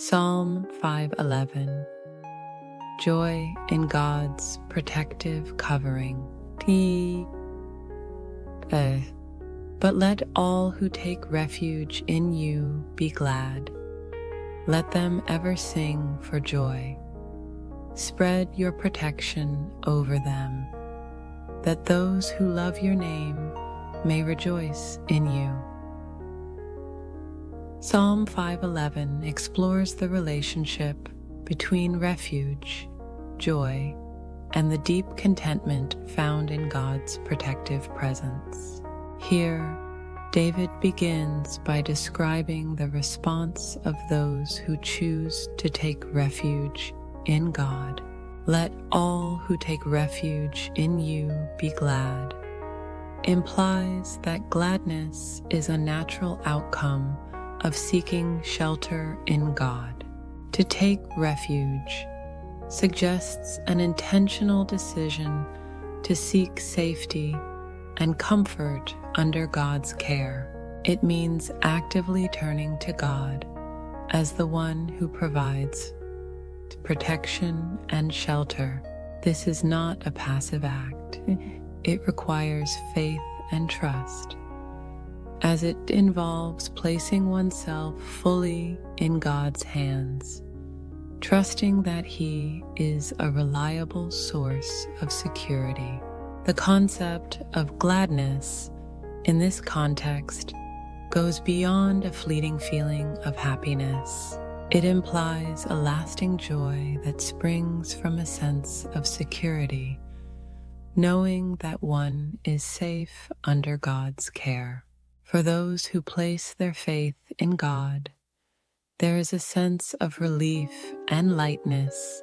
Psalm 5:11. Joy in God's protective covering. But let all who take refuge in you be glad. Let them ever sing for joy. Spread your protection over them, that those who love your name may rejoice in you. Psalm 5:11 explores the relationship between refuge, joy, and the deep contentment found in God's protective presence. Here, David begins by describing the response of those who choose to take refuge in God. Let all who take refuge in you be glad, implies that gladness is a natural outcome of seeking shelter in God. To take refuge suggests an intentional decision to seek safety and comfort under God's care. It means actively turning to God as the one who provides protection and shelter. This is not a passive act. It requires faith and trust, as it involves placing oneself fully in God's hands, trusting that He is a reliable source of security. The concept of gladness in this context goes beyond a fleeting feeling of happiness. It implies a lasting joy that springs from a sense of security, knowing that one is safe under God's care. For those who place their faith in God, there is a sense of relief and lightness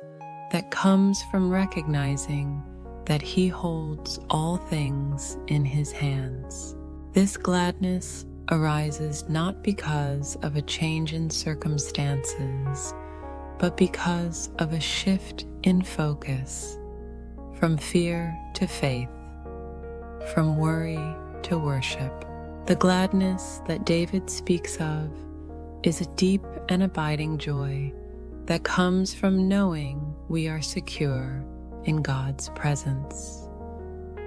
that comes from recognizing that He holds all things in His hands. This gladness arises not because of a change in circumstances, but because of a shift in focus from fear to faith, from worry to worship. The gladness that David speaks of is a deep and abiding joy that comes from knowing we are secure in God's presence,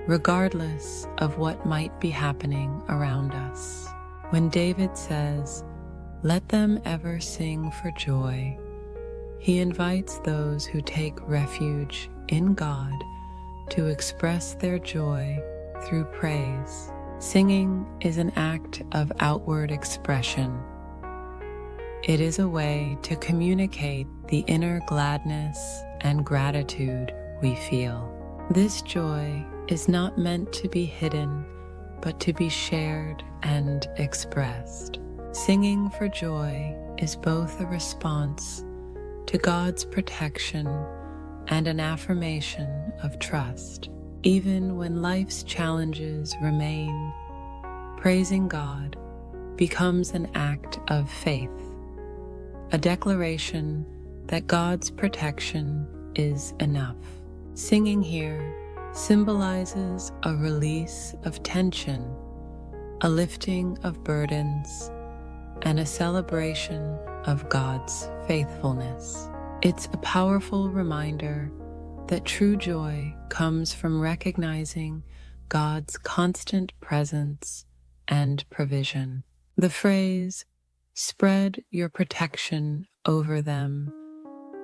regardless of what might be happening around us. When David says, "Let them ever sing for joy," he invites those who take refuge in God to express their joy through praise. Singing is an act of outward expression. It is a way to communicate the inner gladness and gratitude we feel. This joy is not meant to be hidden, but to be shared and expressed. Singing for joy is both a response to God's protection and an affirmation of trust. Even when life's challenges remain, praising God becomes an act of faith, a declaration that God's protection is enough. Singing here symbolizes a release of tension, a lifting of burdens, and a celebration of God's faithfulness. It's a powerful reminder that true joy comes from recognizing God's constant presence and provision. The phrase, "spread your protection over them,"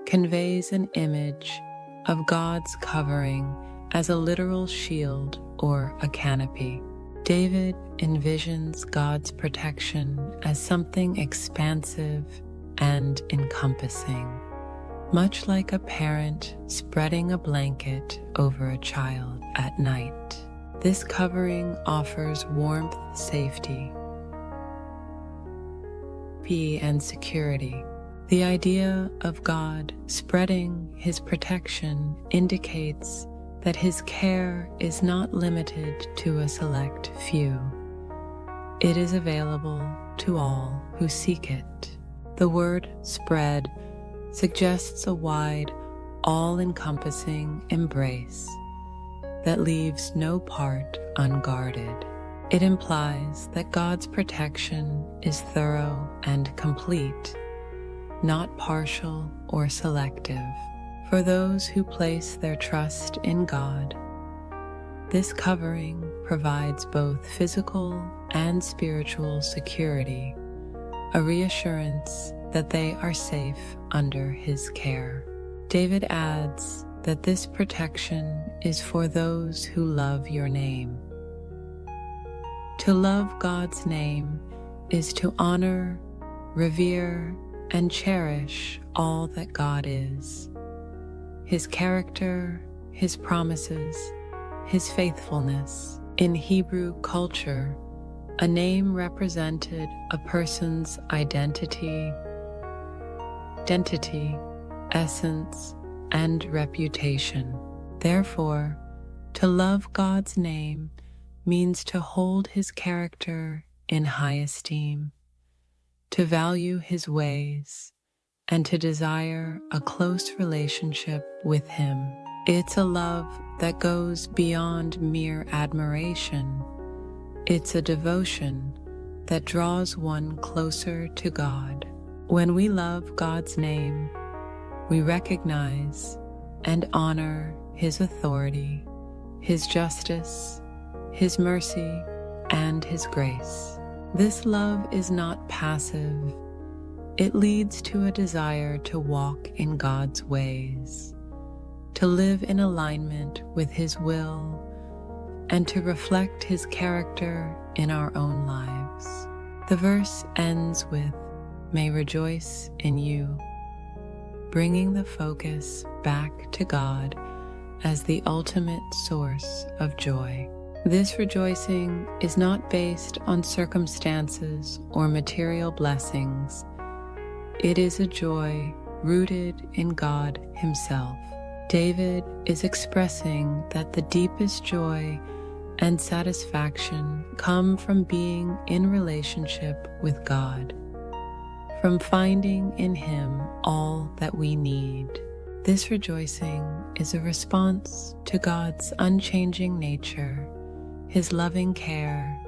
conveys an image of God's covering as a literal shield or a canopy. David envisions God's protection as something expansive and encompassing, much like a parent spreading a blanket over a child at night. This covering offers warmth, safety, peace, and security. The idea of God spreading His protection indicates that His care is not limited to a select few. It is available to all who seek it. The word "spread" suggests a wide, all-encompassing embrace that leaves no part unguarded. It implies that God's protection is thorough and complete, not partial or selective. For those who place their trust in God, this covering provides both physical and spiritual security, a reassurance that they are safe under His care. David adds that this protection is for those who love your name. To love God's name is to honor, revere, and cherish all that God is. His character, His promises, His faithfulness. In Hebrew culture, a name represented a person's identity, essence, and reputation. Therefore, to love God's name means to hold His character in high esteem, to value His ways, and to desire a close relationship with Him. It's a love that goes beyond mere admiration. It's a devotion that draws one closer to God. When we love God's name, we recognize and honor His authority, His justice, His mercy, and His grace. This love is not passive. It leads to a desire to walk in God's ways, to live in alignment with His will, and to reflect His character in our own lives. The verse ends with, "May rejoice in you," bringing the focus back to God as the ultimate source of joy. This rejoicing is not based on circumstances or material blessings. It is a joy rooted in God Himself. David is expressing that the deepest joy and satisfaction come from being in relationship with God, from finding in Him all that we need. This rejoicing is a response to God's unchanging nature, His loving care,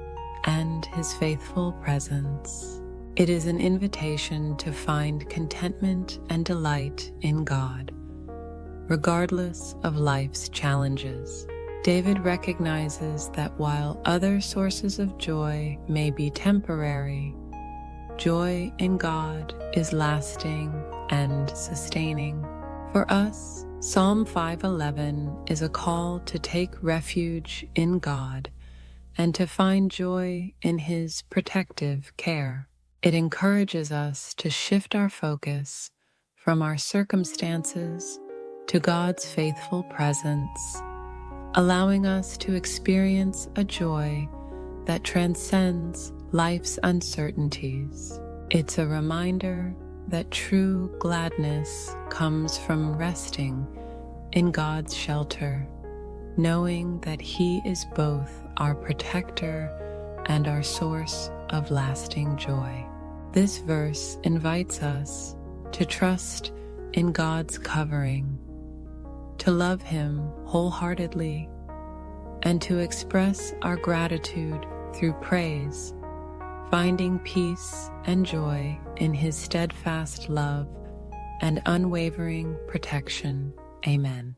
and His faithful presence. It is an invitation to find contentment and delight in God, regardless of life's challenges. David recognizes that while other sources of joy may be temporary, joy in God is lasting and sustaining. For us, Psalm 5:11 is a call to take refuge in God and to find joy in His protective care. It encourages us to shift our focus from our circumstances to God's faithful presence, allowing us to experience a joy that transcends life's uncertainties. It's a reminder that true gladness comes from resting in God's shelter, knowing that He is both our protector and our source of lasting joy. This verse invites us to trust in God's covering, to love Him wholeheartedly, and to express our gratitude through praise, finding peace and joy in His steadfast love and unwavering protection. Amen.